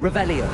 Revelio.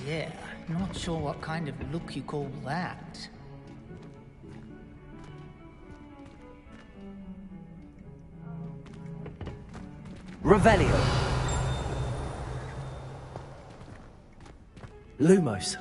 Yeah, not sure what kind of look you call that. Revelio. Lumos.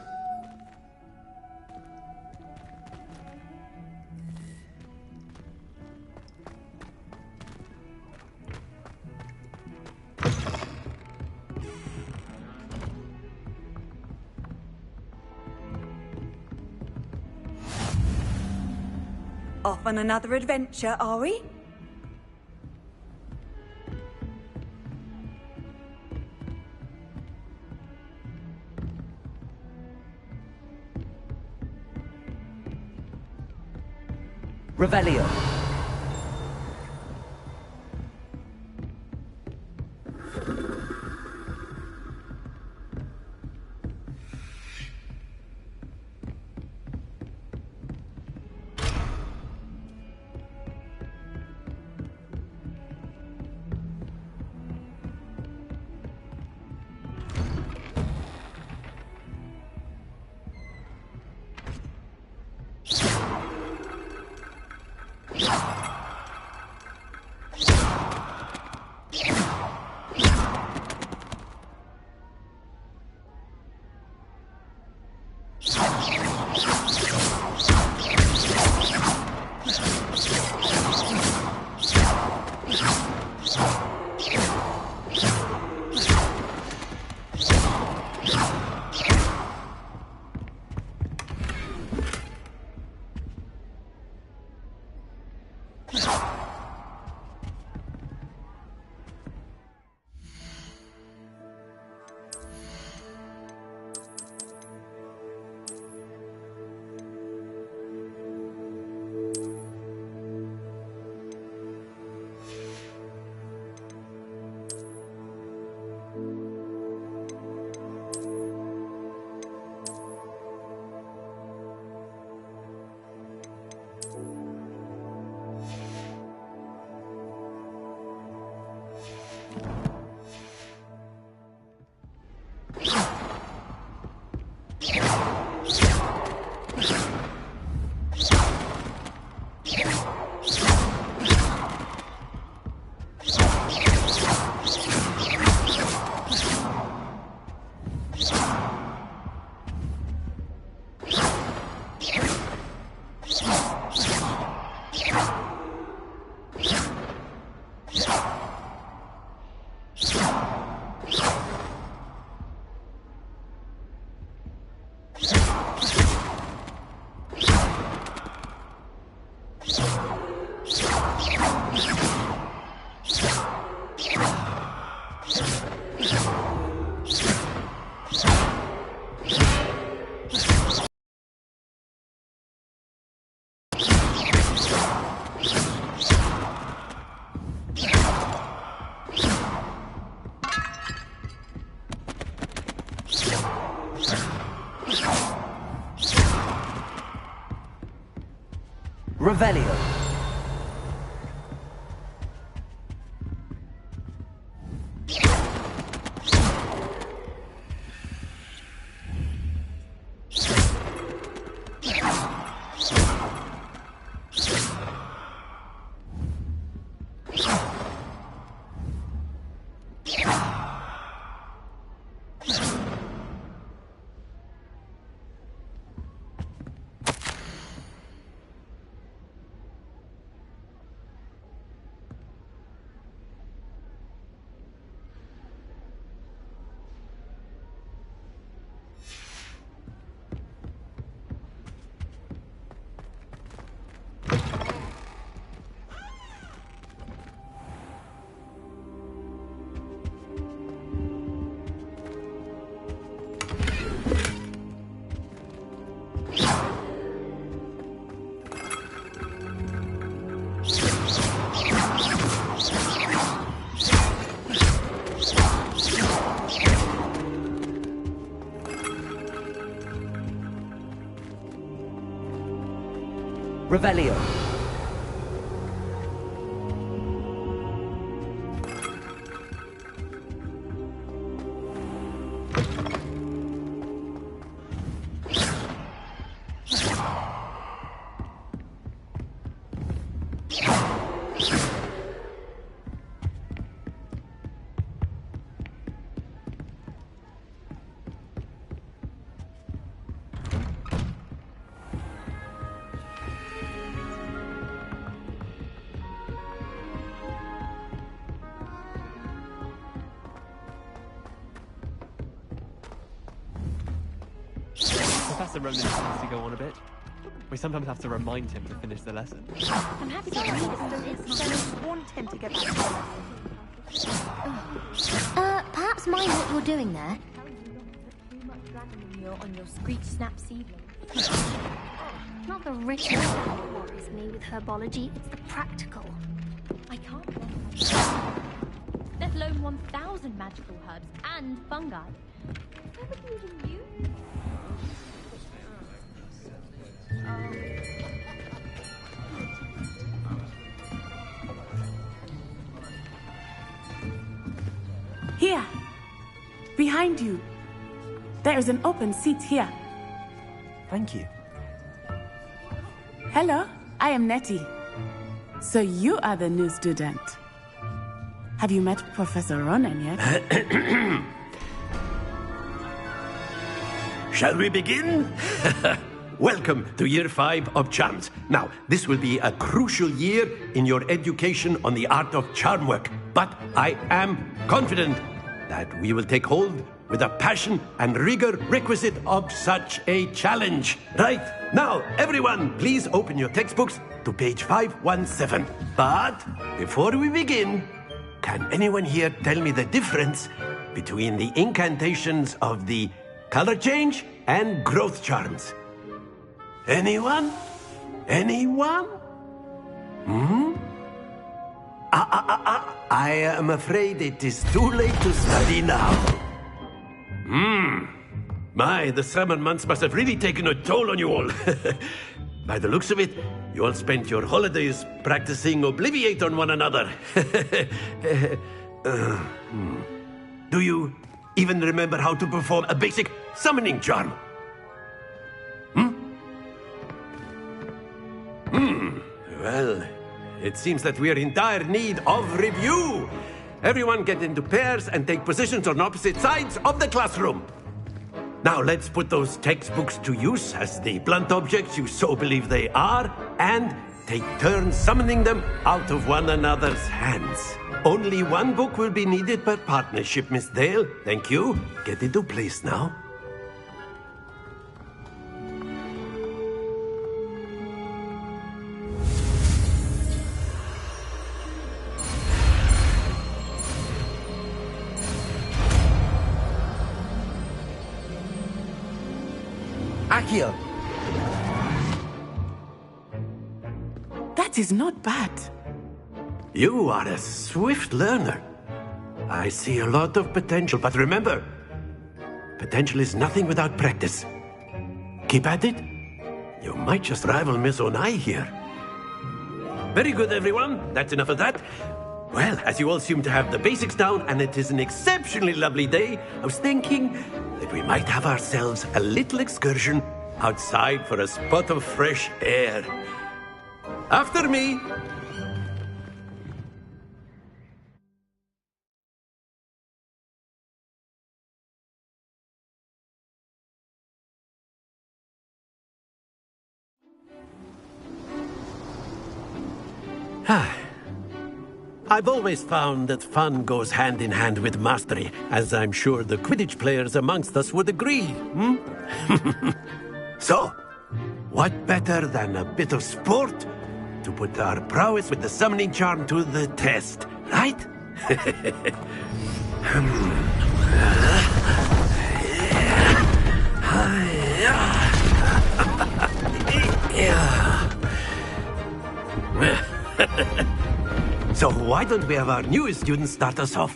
Off on another adventure, are we? Revelio. Revelio. Revelio. Professor Ronan tends to go on a bit. We sometimes have to remind him to finish the lesson. I'm happy to read it, so don't want him to get back to the Perhaps mind what you're doing there? Too much dragon on your screech snap seedling. Not the ritual that worries me with herbology, it's the practical. I can't blame myself. Let alone 1,000 magical herbs and fungi. Where would you even use? Here! Behind you! There is an open seat here. Thank you. Hello, I am Nettie. So you are the new student. Have you met Professor Ronan yet? Shall we begin? Welcome to Year 5 of Charms. Now, this will be a crucial year in your education on the art of charm work, but I am confident that we will take hold with the passion and rigor requisite of such a challenge. Right, now, everyone, please open your textbooks to page 517. But before we begin, can anyone here tell me the difference between the incantations of the color change and growth charms? Anyone? Anyone? I am afraid it is too late to study now. My, the summer months must have really taken a toll on you all. By the looks of it, you all spent your holidays practicing Obliviate on one another. Do you even remember how to perform a basic summoning charm? Well, it seems that we are in dire need of review. Everyone get into pairs and take positions on opposite sides of the classroom. Now let's put those textbooks to use as the blunt objects you so believe they are, and take turns summoning them out of one another's hands. Only one book will be needed per partnership, Miss Dale. Thank you. Get into place now. Accio! That is not bad. You are a swift learner. I see a lot of potential, but remember, potential is nothing without practice. Keep at it. You might just rival Miss Onai here. Very good, everyone. That's enough of that. Well, as you all seem to have the basics down, and it is an exceptionally lovely day, I was thinking that we might have ourselves a little excursion outside for a spot of fresh air. After me. I've always found that fun goes hand in hand with mastery, as I'm sure the Quidditch players amongst us would agree. So, what better than a bit of sport to put our prowess with the summoning charm to the test, right? So why don't we have our newest student start us off?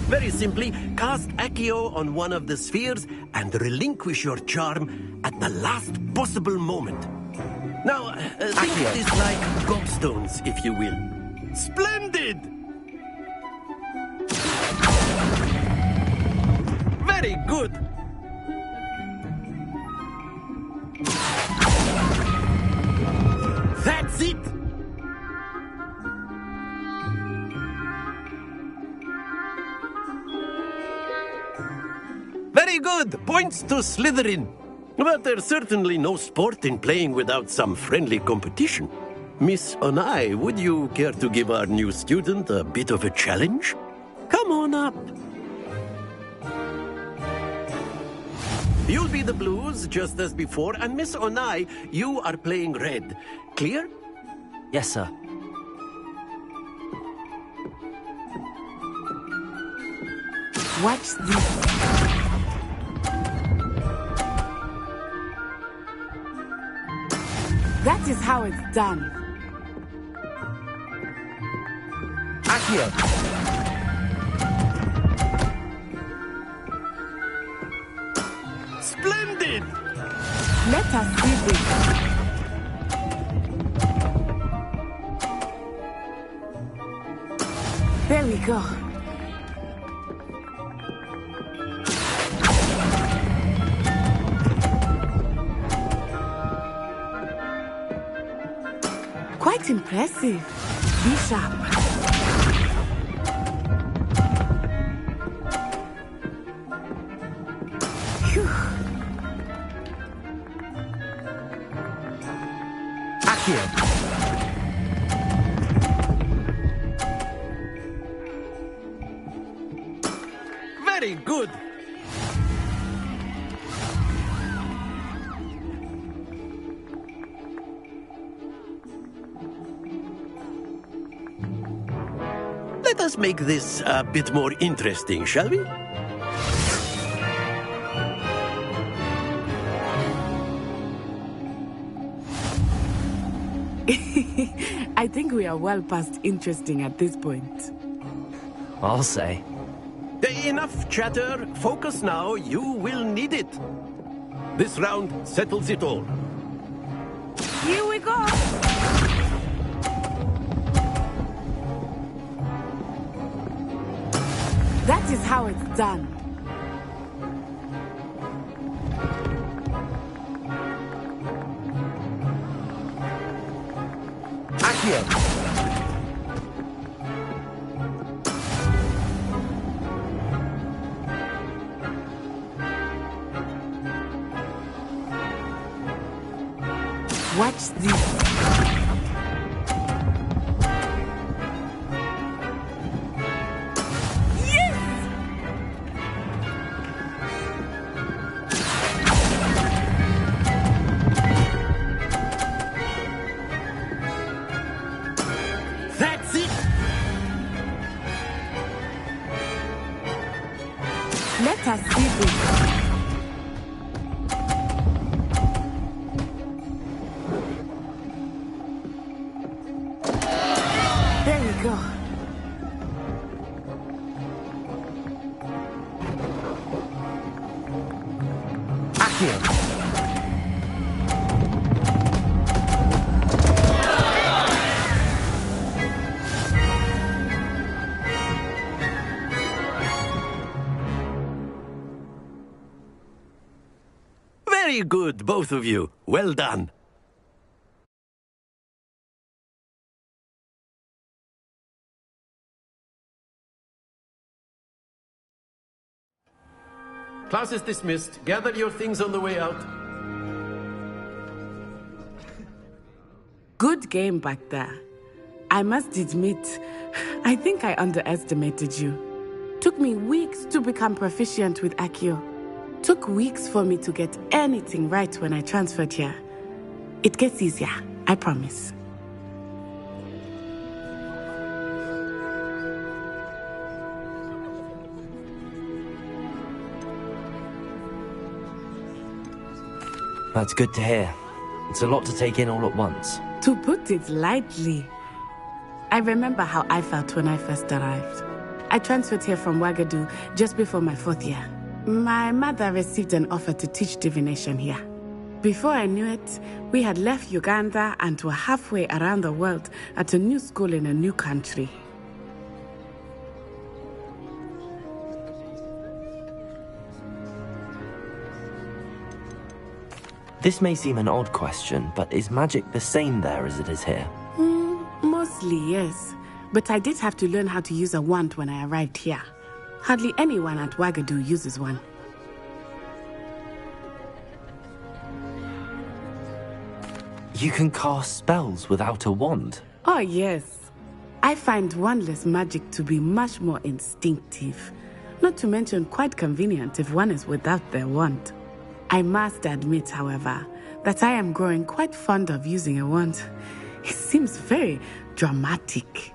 Very simply, cast Accio on one of the spheres and relinquish your charm at the last possible moment. Now, think of this like gobstones, if you will. Splendid! Very good! That's it! Very good! Points to Slytherin. But there's certainly no sport in playing without some friendly competition. Miss Onai, would you care to give our new student a bit of a challenge? Come on up. You'll be the blues, just as before, and Miss Onai, you are playing red. Clear? Yes, sir. Watch this. That is how it's done. Accio! Splendid! Let us see this. There we go. Quite impressive. Be sharp. Phew. Accio! Very good! Let us make this a bit more interesting, shall we? I think we are well past interesting at this point. I'll say. Enough chatter. Focus now. You will need it. This round settles it all. Here we go. That is how it's done. Accio! Watch this. That's it! us see this. There we go. Accio. Very good, both of you. Well done. Class is dismissed. Gather your things on the way out. Good game back there. I must admit, I think I underestimated you. Took me weeks to become proficient with Accio. Took weeks for me to get anything right when I transferred here. It gets easier, I promise. That's good to hear. It's a lot to take in all at once. To put it lightly, I remember how I felt when I first arrived. I transferred here from Ouagadougou just before my 4th year. My mother received an offer to teach divination here. Before I knew it, we had left Uganda and were halfway around the world at a new school in a new country. This may seem an odd question, but is magic the same there as it is here? Mostly, yes. But I did have to learn how to use a wand when I arrived here. Hardly anyone at Ouagadougou uses one. You can cast spells without a wand? Oh, yes. I find wandless magic to be much more instinctive. Not to mention quite convenient if one is without their wand. I must admit, however, that I am growing quite fond of using a wand. It seems very dramatic.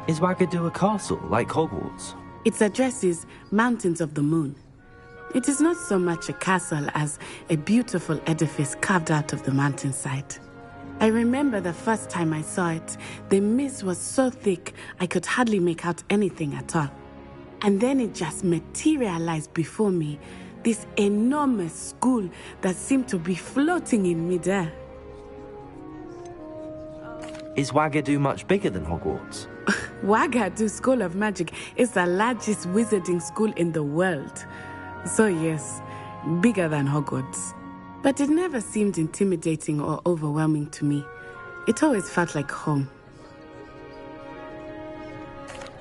Is Ouagadougou a castle, like Hogwarts? Its address is Mountains of the Moon. It is not so much a castle as a beautiful edifice carved out of the mountainside. I remember the first time I saw it, the mist was so thick I could hardly make out anything at all. And then it just materialized before me, this enormous school that seemed to be floating in midair. Is Ouagadougou much bigger than Hogwarts? Ouagadougou School of Magic is the largest wizarding school in the world. So yes, bigger than Hogwarts. But it never seemed intimidating or overwhelming to me. It always felt like home.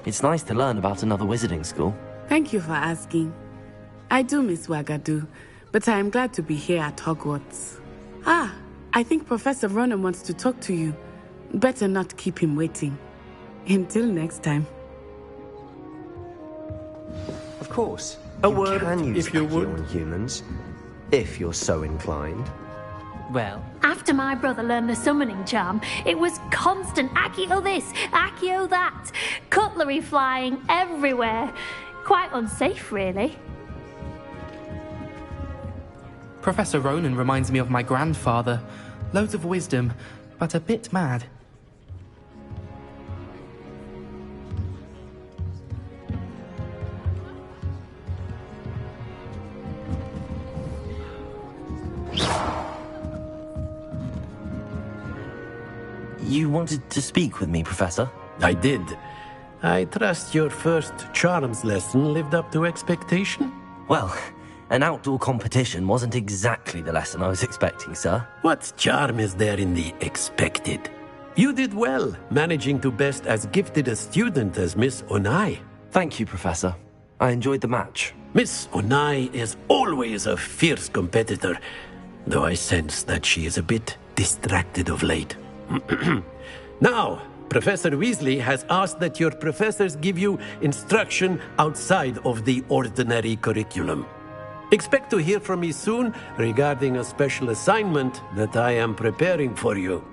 It's nice to learn about another wizarding school. Thank you for asking. I do miss Ouagadougou, but I am glad to be here at Hogwarts. Ah, I think Professor Ronan wants to talk to you. Better not keep him waiting. Until next time. Of course. A you word, can use if you Accio would. on humans, if you're so inclined. Well, After my brother learned the summoning charm, it was constant Accio this, Accio that. Cutlery flying everywhere. Quite unsafe, really. Professor Ronan reminds me of my grandfather. Loads of wisdom, but a bit mad. You wanted to speak with me, Professor? I did. I trust your first charms lesson lived up to expectation? Well, an outdoor competition wasn't exactly the lesson I was expecting, sir. What charm is there in the expected? You did well, managing to best as gifted a student as Miss Onai. Thank you, Professor. I enjoyed the match. Miss Onai is always a fierce competitor, though I sense that she is a bit distracted of late. Now, Professor Weasley has asked that your professors give you instruction outside of the ordinary curriculum. Expect to hear from me soon regarding a special assignment that I am preparing for you.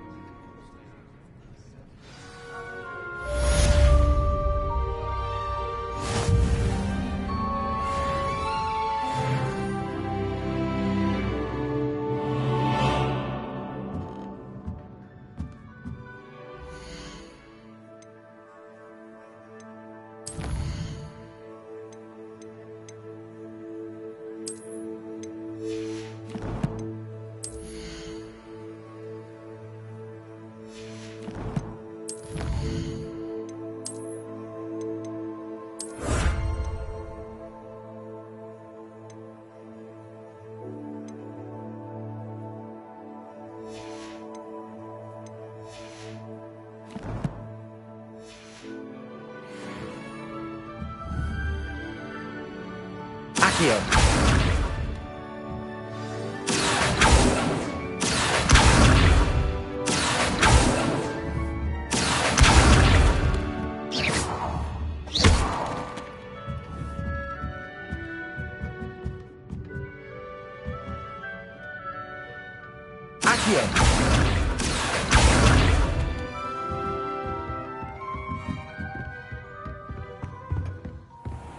Accio.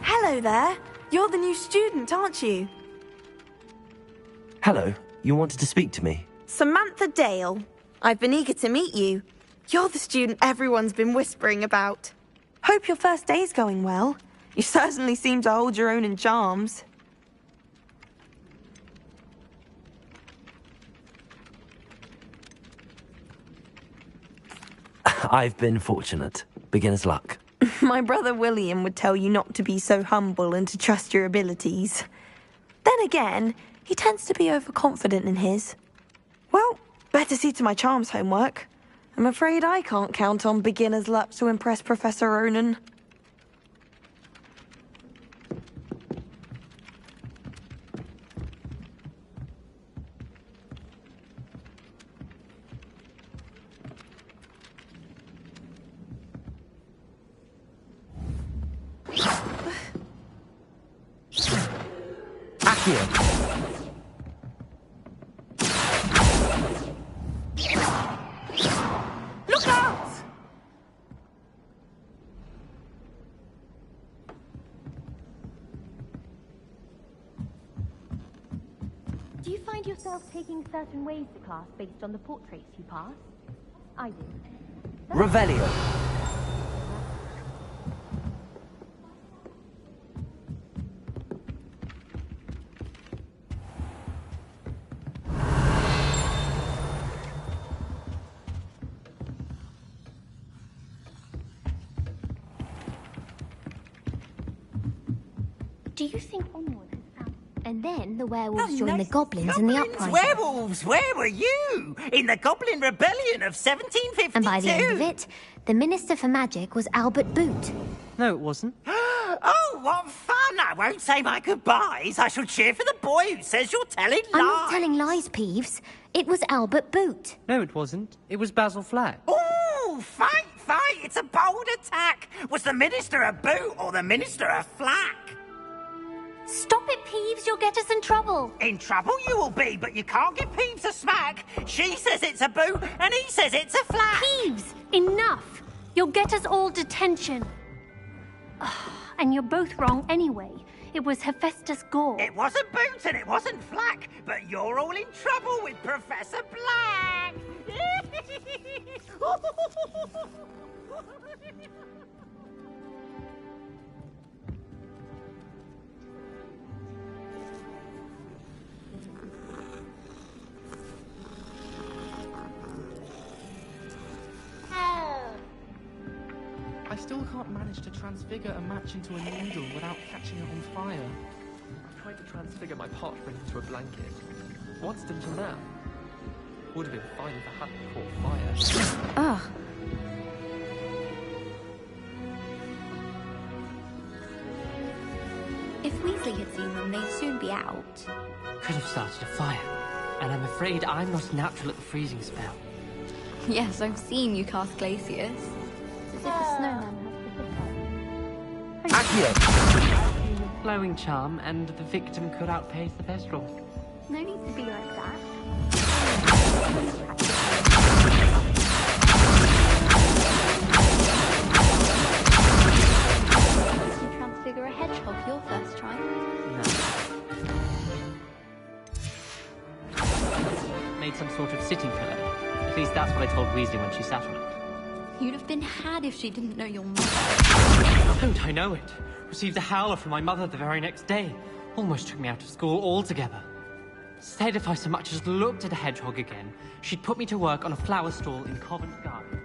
Hello there. You're the new student, aren't you? Hello. You wanted to speak to me? Samantha Dale. I've been eager to meet you. You're the student everyone's been whispering about. Hope your first day's going well. You certainly seem to hold your own in charms. I've been fortunate. Beginner's luck. My brother William would tell you not to be so humble and to trust your abilities. Then again, he tends to be overconfident in his. Well, better see to my charms homework. I'm afraid I can't count on beginner's luck to impress Professor Ronan. Look out! Do you find yourself taking certain ways to class based on the portraits you pass? I do. Revelio. Do you think onward has found? And then the werewolves joined the goblins in the uprising. Werewolves, where were you? In the Goblin Rebellion of 1752. And by the end of it, the Minister for Magic was Albert Boot. No, it wasn't. Oh, what fun! I won't say my goodbyes. I shall cheer for the boy who says you're telling lies. I'm not telling lies, Peeves. It was Albert Boot. No, it wasn't. It was Basil Flack. Oh, fight, fight! It's a bold attack. Was the Minister a boot or the Minister a flack? Stop it, Peeves. You'll get us in trouble. In trouble you will be, but you can't give Peeves a smack. She says it's a boot, and he says it's a flack. Peeves, enough. You'll get us all detention. And you're both wrong anyway. It was Hephaestus Gore. It wasn't boot and it wasn't flack, but you're all in trouble with Professor Black. I still can't manage to transfigure a match into a needle without catching it on fire. I tried to transfigure my parchment into a blanket. What's until now? Would have been fine if I hadn't caught fire. Ugh. If Weasley had seen them, they'd soon be out. Could have started a fire. And I'm afraid I'm not natural at the freezing spell. Yes, I've seen you cast Glacius. As if a snowman has the Accio. Glowing charm, and the victim could outpace the Thestral. No need to be like that. Did you transfigure a hedgehog your first try? No. Made some sort of sitting pillow. At least that's what I told Weasley when she sat on it. You'd have been had if she didn't know your mother. Don't I know it? Received a howler from my mother the very next day. Almost took me out of school altogether. Said if I so much as looked at a hedgehog again, she'd put me to work on a flower stall in Covent Garden.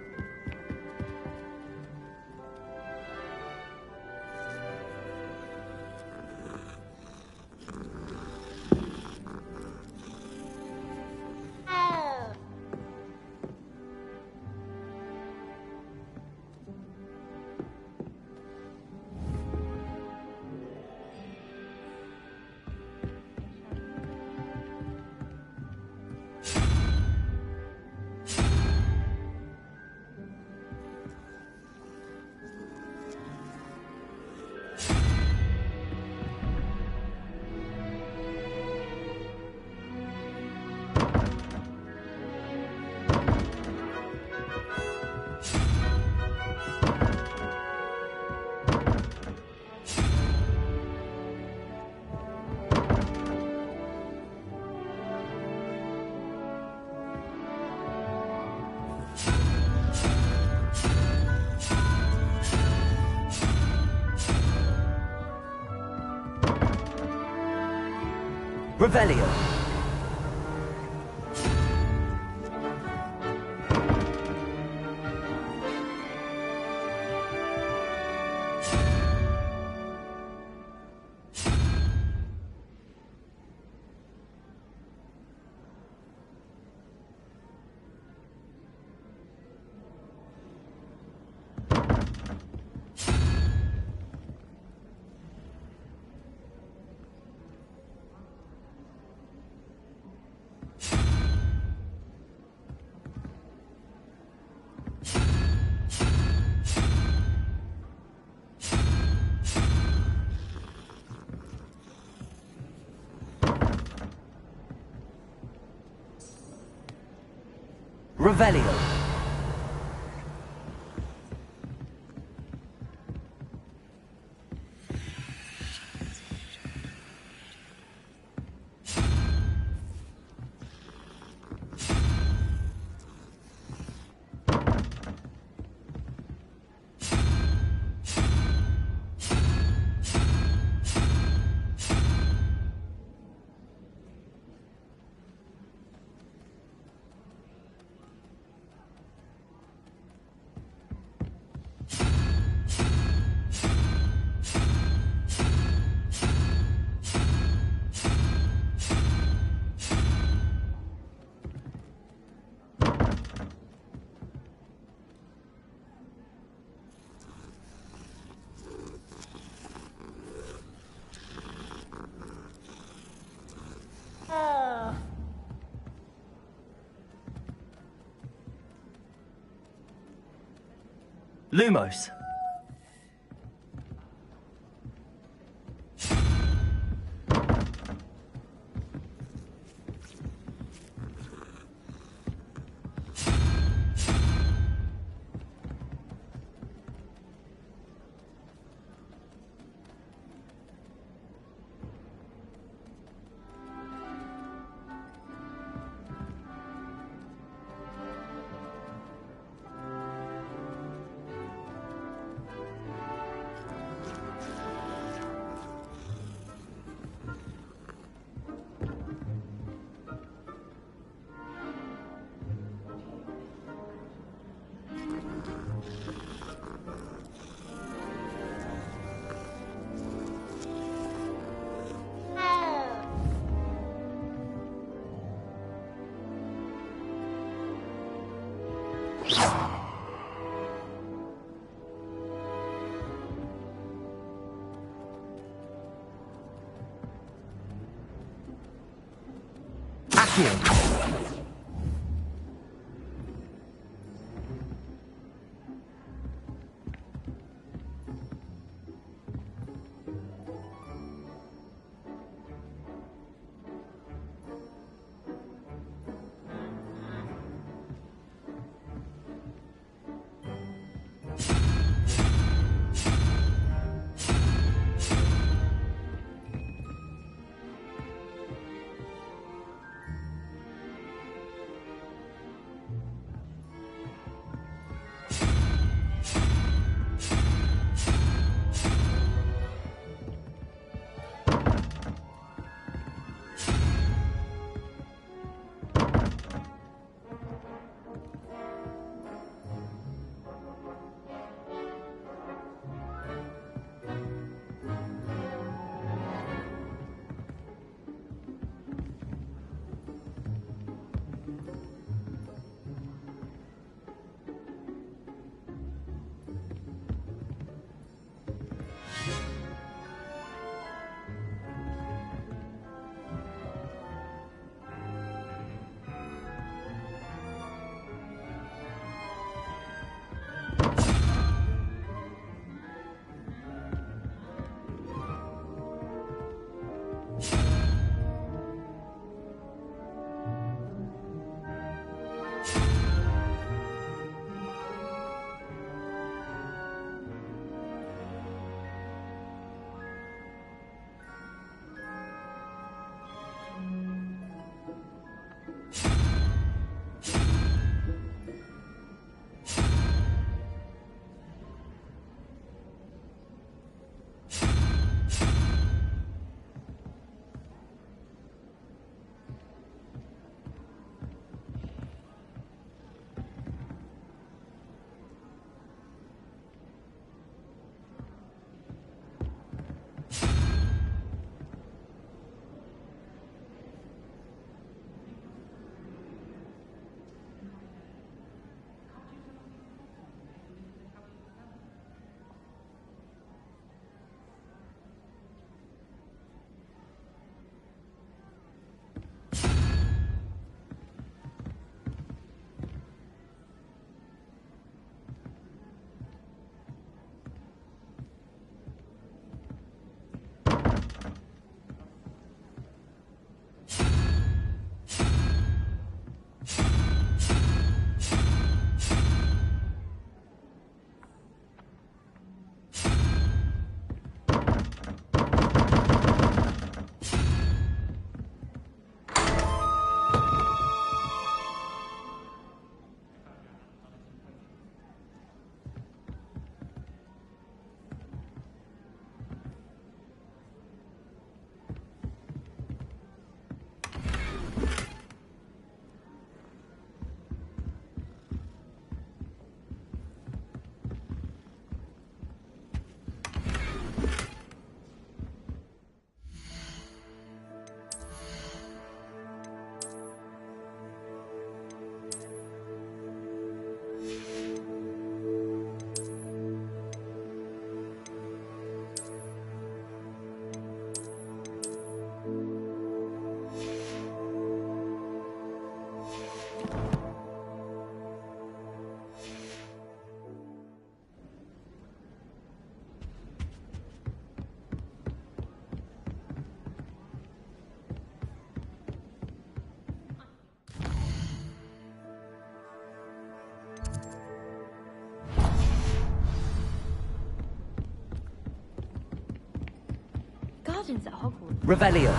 Revelio. Revelio. Lumos. Accio. sergeants at Hogwarts. Revelio.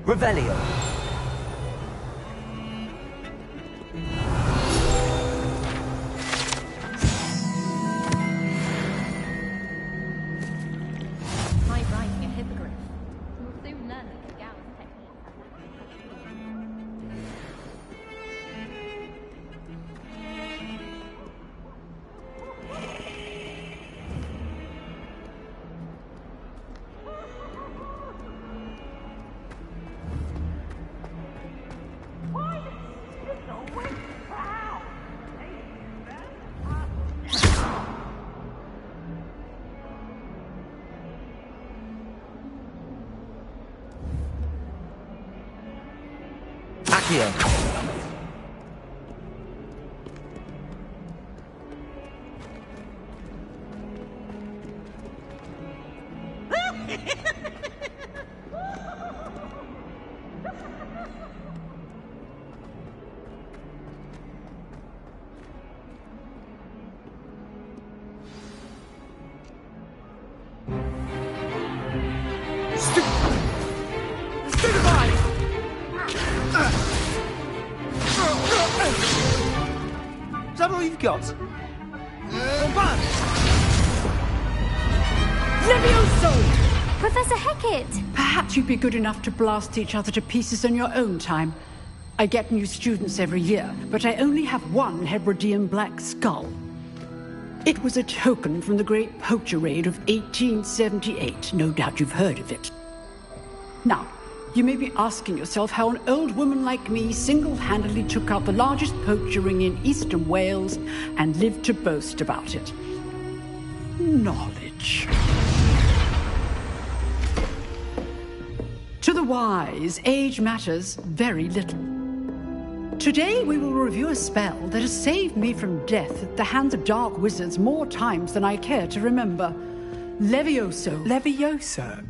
Revelio. Try writing a hippogriff. You'll soon learn that the Gauss technique Accio. Is that all you've got? Levioso! Professor Hecat! Perhaps you'd be good enough to blast each other to pieces in your own time. I get new students every year, but I only have one Hebridean black skull. It was a token from the Great Poacher Raid of 1878. No doubt you've heard of it. Now, you may be asking yourself how an old woman like me single-handedly took out the largest poacher ring in eastern Wales and lived to boast about it. Knowledge. To the wise, age matters very little. Today we will review a spell that has saved me from death at the hands of dark wizards more times than I care to remember. Levioso. Levioso?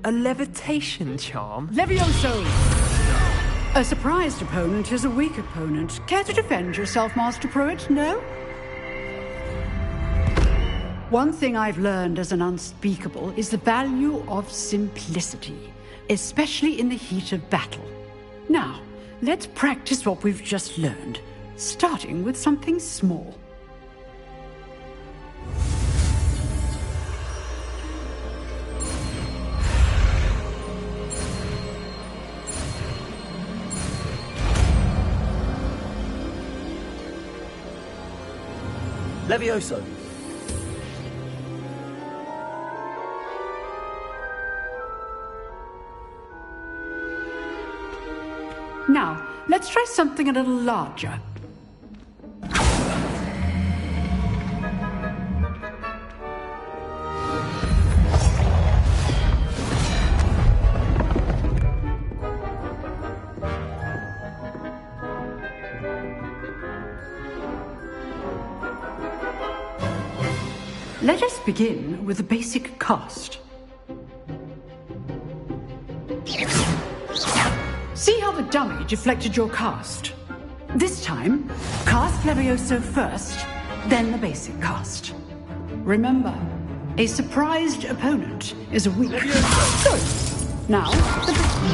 A levitation charm? Levioso! A surprised opponent is a weak opponent. Care to defend yourself, Master Pruitt? No? One thing I've learned as an unspeakable is the value of simplicity, especially in the heat of battle. Now, let's practice what we've just learned, starting with something small. Levioso. Now, let's try something a little larger. Let us begin with the basic cast. See how the dummy deflected your cast? This time, cast Levioso first, then the basic cast. Remember, a surprised opponent is a weak... Good. Now,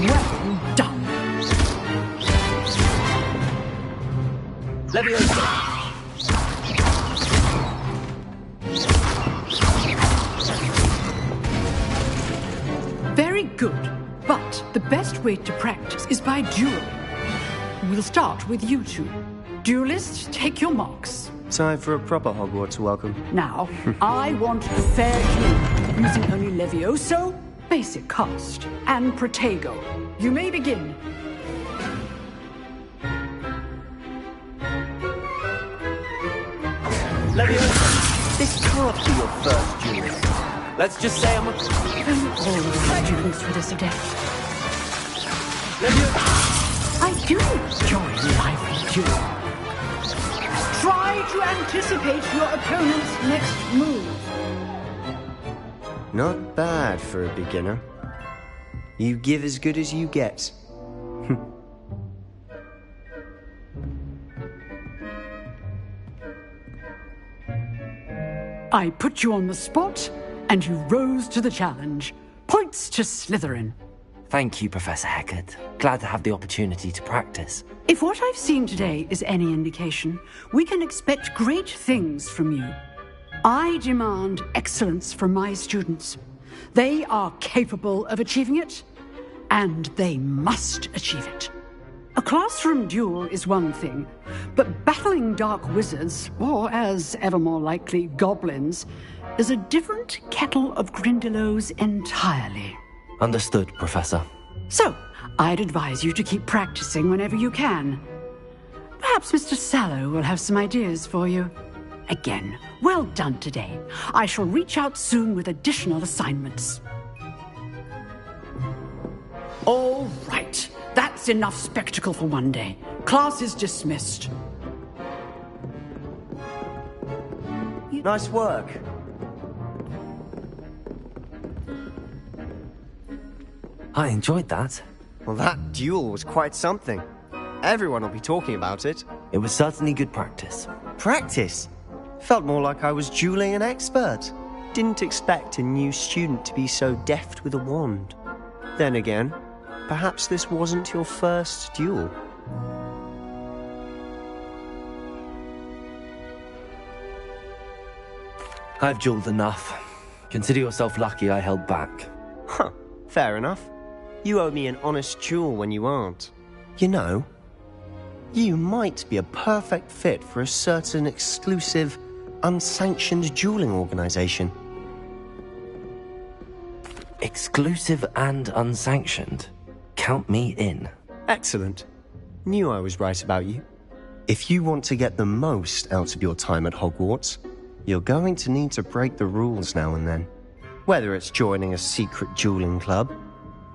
well done. Levioso. Very good, but the best way to practice is by dueling. We'll start with you two. Duelists, take your marks. Time for a proper Hogwarts welcome. Now, I want a fair duel, using only Levioso, basic cast, and Protego. You may begin. Levioso, this can't be your first duel. Let's just say I'm a... All of the students with us today. Levioso! I do enjoy lively duel. Try to anticipate your opponent's next move. Not bad for a beginner. You give as good as you get. I put you on the spot, and you rose to the challenge. Points to Slytherin. Thank you, Professor Hecat. Glad to have the opportunity to practice. If what I've seen today is any indication, we can expect great things from you. I demand excellence from my students. They are capable of achieving it, and they must achieve it. A classroom duel is one thing, but battling dark wizards, or as ever more likely, goblins, is a different kettle of Grindylows entirely. Understood, Professor. So, I'd advise you to keep practicing whenever you can. Perhaps Mr. Sallow will have some ideas for you. Again, well done today. I shall reach out soon with additional assignments. All right. That's enough spectacle for one day. Class is dismissed. Nice work. I enjoyed that. Well, that duel was quite something. Everyone will be talking about it. It was certainly good practice. Practice? Felt more like I was dueling an expert. Didn't expect a new student to be so deft with a wand. Then again, perhaps this wasn't your first duel. I've dueled enough. Consider yourself lucky I held back. Huh, fair enough. You owe me an honest duel when you aren't. You know, you might be a perfect fit for a certain exclusive, unsanctioned dueling organization. Exclusive and unsanctioned? Count me in. Excellent. Knew I was right about you. If you want to get the most out of your time at Hogwarts, you're going to need to break the rules now and then. Whether it's joining a secret dueling club,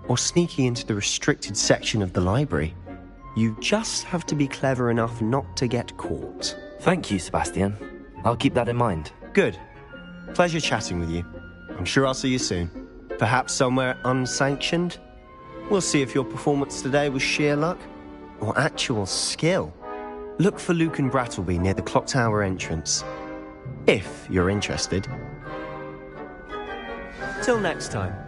or sneaking into the restricted section of the library, you just have to be clever enough not to get caught. Thank you, Sebastian. I'll keep that in mind. Good. Pleasure chatting with you. I'm sure I'll see you soon. Perhaps somewhere unsanctioned? We'll see if your performance today was sheer luck or actual skill. Look for Luke and Brattleby near the clock tower entrance. If you're interested. Till next time.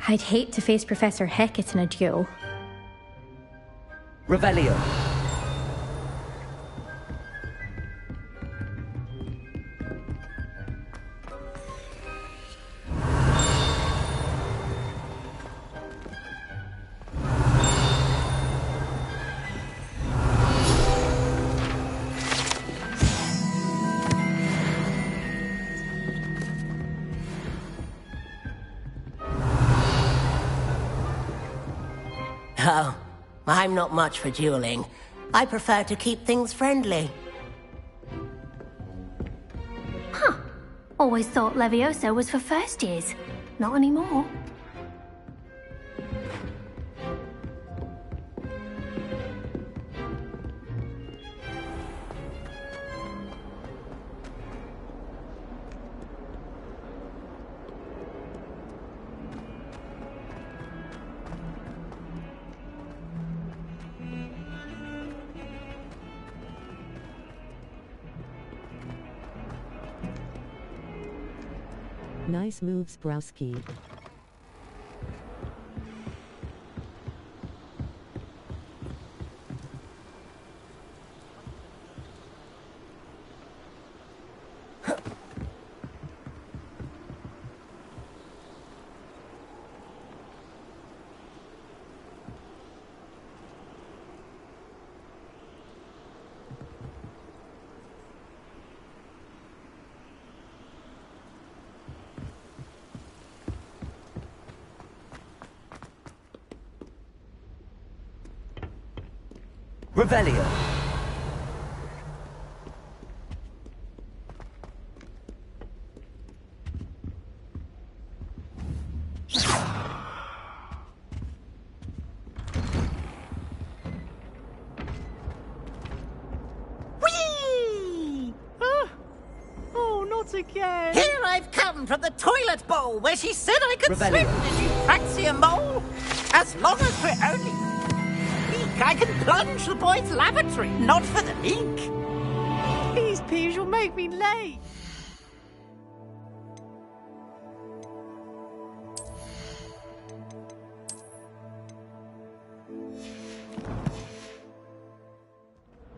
I'd hate to face Professor Hecat in a duel. Revelio. Oh, I'm not much for dueling. I prefer to keep things friendly. Huh. Always thought Leviosa was for first years. Not anymore. Nice moves, Browski. Revelio. Whee! Oh, not again! Here I've come from the toilet bowl where she said I could Revelio. swim. Did you fancy a mole? As long as we're only meek, I can plunge the boys' lavatory, not for the meek. Please, Peeves, you'll make me late.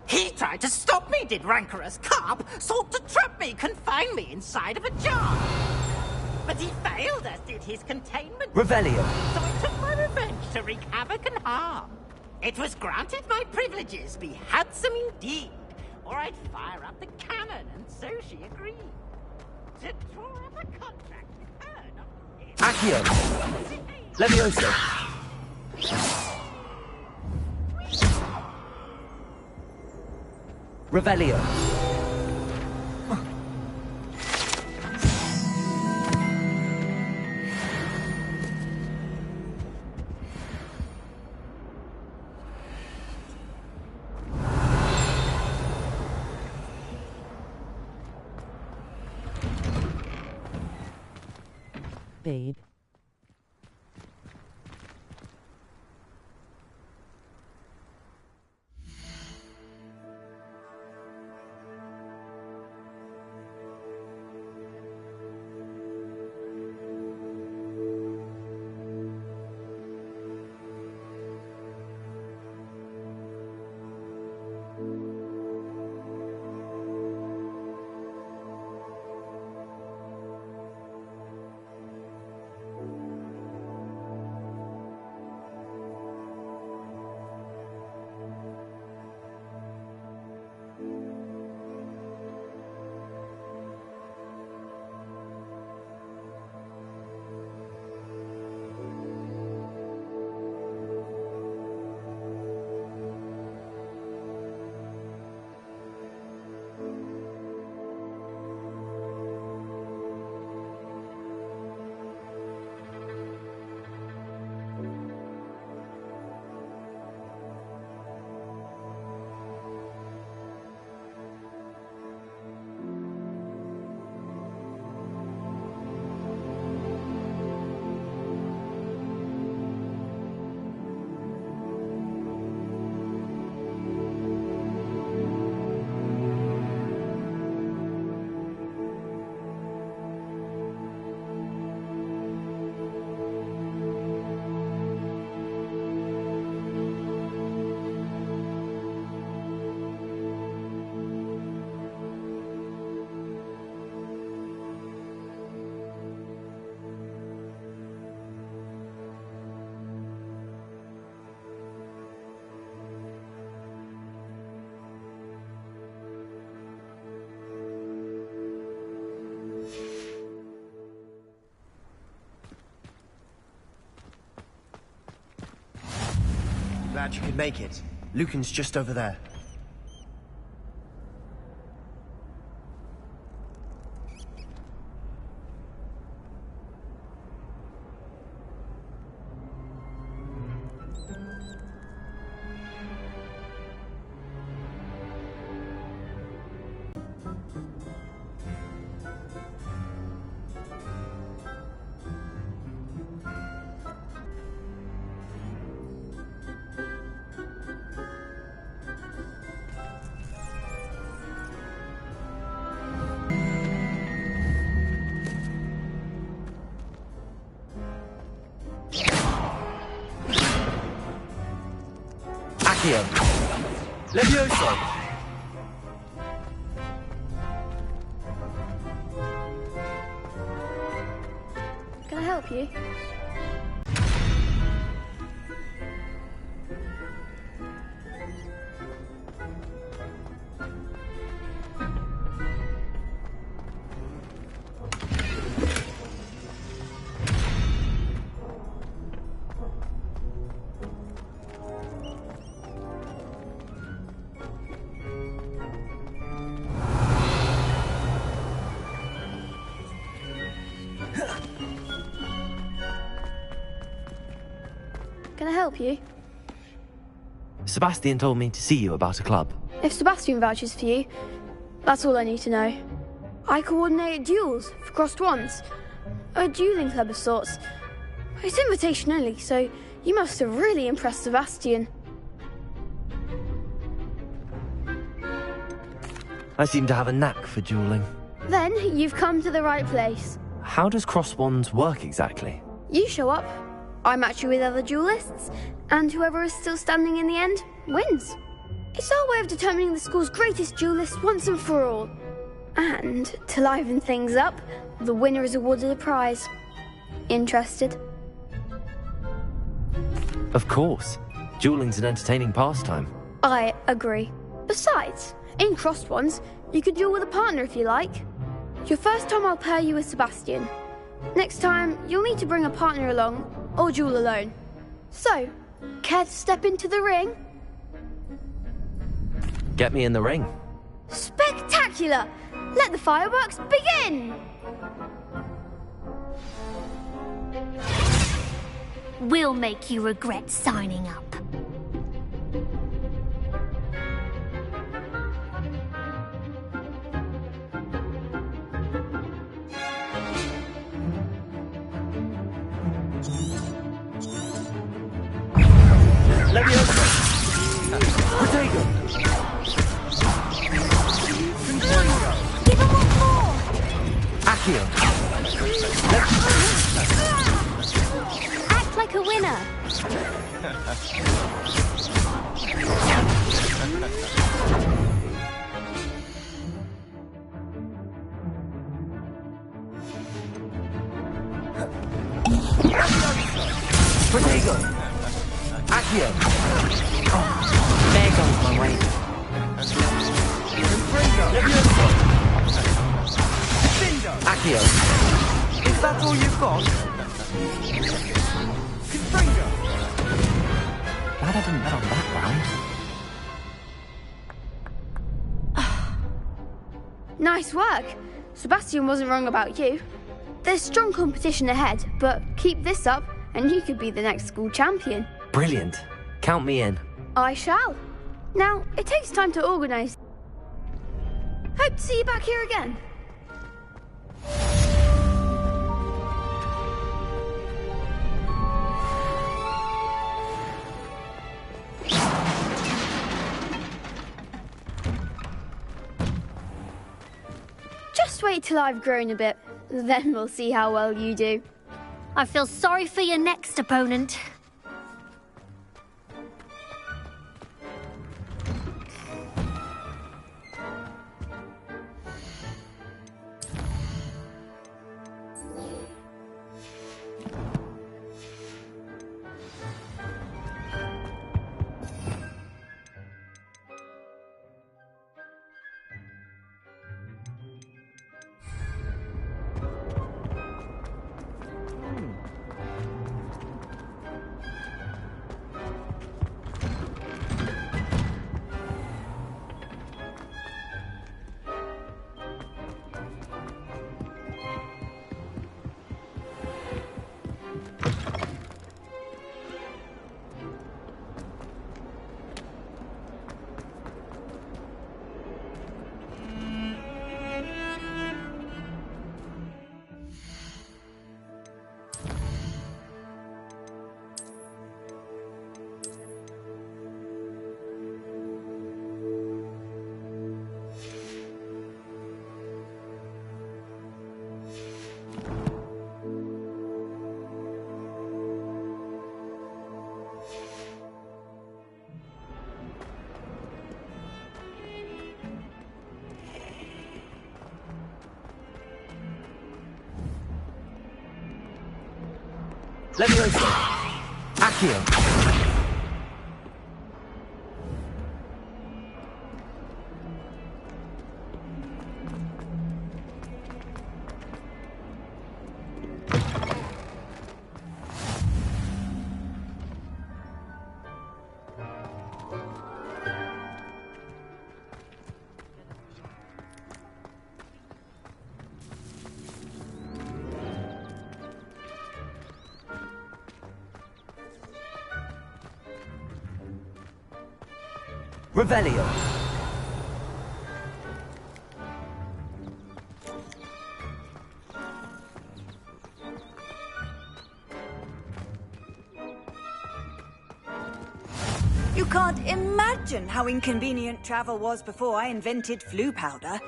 He tried to stop me, did rancorous carp, sought to trap me, confine me inside of a jar. But he failed, as did his containment. Revelio. So I took my revenge to wreak havoc and harm. It was granted my privileges be handsome indeed, or I'd fire up the cannon, and so she agreed. To draw up a contract with her, not with him. Accio. Leviosa. Revelio. Babe. glad you could make it. Lucan's just over there. Accio. Levioso. Can I help you? Can I help you? Sebastian told me to see you about a club. If Sebastian vouches for you, that's all I need to know. I coordinate duels for crossed wands. A dueling club of sorts. It's invitation only, so you must have really impressed Sebastian. I seem to have a knack for dueling. Then you've come to the right place. How does cross wands work exactly? You show up, I match you with other duelists, and whoever is still standing in the end wins. It's our way of determining the school's greatest duelist once and for all. And to liven things up, the winner is awarded a prize. Interested? Of course. Dueling's an entertaining pastime. I agree. Besides, in crossed ones, you could duel with a partner if you like. Your first time I'll pair you with Sebastian. Next time, you'll need to bring a partner along, or duel alone. So, care to step into the ring? Get me in the ring. Spectacular! Let the fireworks begin! We'll make you regret signing up. Levioso. Protego. Give him one more! Accio. Act like a winner. Protego. Accio. Oh, there goes my way. Levioso. Accio. Is that all you've got? Glad I didn't bet on that round. Nice work. Sebastian wasn't wrong about you. There's strong competition ahead, but keep this up and you could be the next school champion. Brilliant. Count me in. I shall. Now, it takes time to organise. Hope to see you back here again. Just wait till I've grown a bit, then we'll see how well you do. I feel sorry for your next opponent. Levioso! Accio! Revelio. You can't imagine how inconvenient travel was before I invented flu powder.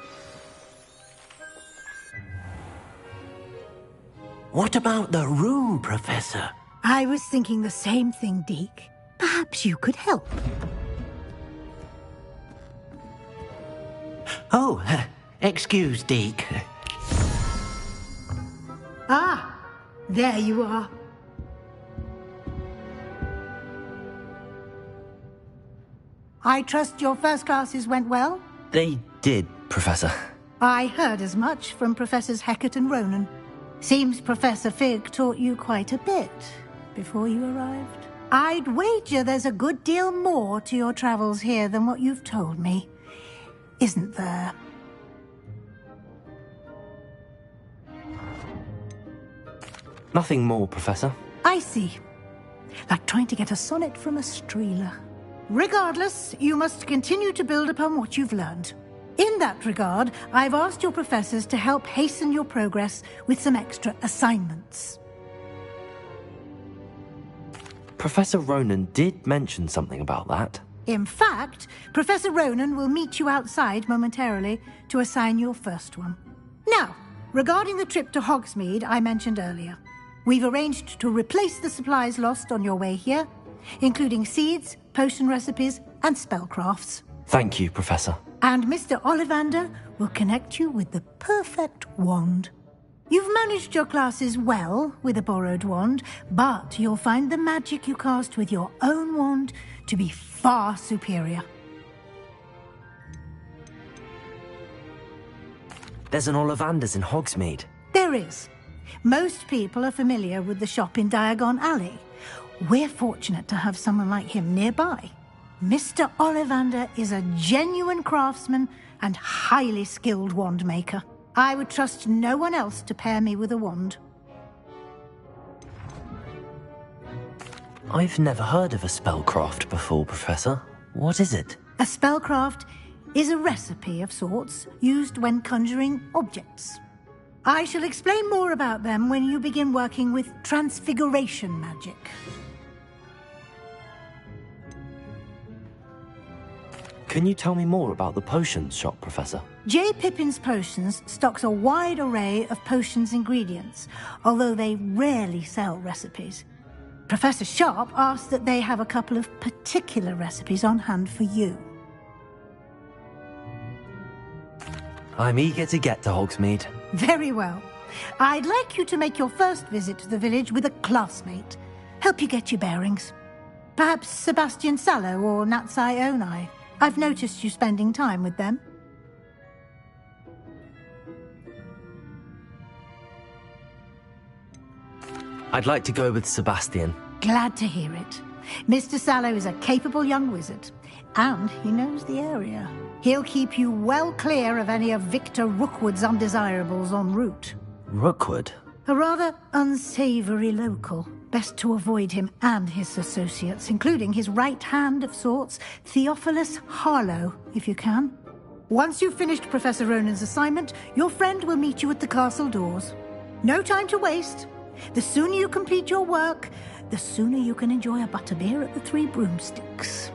What about the room, Professor? I was thinking the same thing, Deke. Perhaps you could help. Oh, excuse, Deke. Ah, there you are. I trust your first classes went well? They did, Professor. I heard as much from Professors Hecat and Ronan. Seems Professor Fig taught you quite a bit before you arrived. I'd wager there's a good deal more to your travels here than what you've told me. Isn't there? Nothing more, Professor. I see. Like trying to get a sonnet from a streeler. Regardless, you must continue to build upon what you've learned. In that regard, I've asked your professors to help hasten your progress with some extra assignments. Professor Ronan did mention something about that. In fact, Professor Ronan will meet you outside momentarily to assign your first one. Now, regarding the trip to Hogsmeade I mentioned earlier, we've arranged to replace the supplies lost on your way here, including seeds, potion recipes, and spellcrafts. Thank you, Professor. And Mr. Ollivander will connect you with the perfect wand. You've managed your classes well with a borrowed wand, but you'll find the magic you cast with your own wand to be far superior. There's an Ollivander's in Hogsmeade. There is. Most people are familiar with the shop in Diagon Alley. We're fortunate to have someone like him nearby. Mr. Ollivander is a genuine craftsman and highly skilled wand maker. I would trust no one else to pair me with a wand. I've never heard of a spellcraft before, Professor. What is it? A spellcraft is a recipe of sorts used when conjuring objects. I shall explain more about them when you begin working with transfiguration magic. Can you tell me more about the potions shop, Professor? J. Pippin's Potions stocks a wide array of potions ingredients, although they rarely sell recipes. Professor Sharp asked that they have a couple of particular recipes on hand for you. I'm eager to get to Hogsmeade. Very well. I'd like you to make your first visit to the village with a classmate. Help you get your bearings. Perhaps Sebastian Sallow or Natsai Onai. I've noticed you spending time with them. I'd like to go with Sebastian. Glad to hear it. Mr. Sallow is a capable young wizard, and he knows the area. He'll keep you well clear of any of Victor Rookwood's undesirables en route. Rookwood? A rather unsavory local. Best to avoid him and his associates, including his right hand of sorts, Theophilus Harlow, if you can. Once you've finished Professor Ronan's assignment, your friend will meet you at the castle doors. No time to waste. The sooner you complete your work, the sooner you can enjoy a butterbeer at the Three Broomsticks.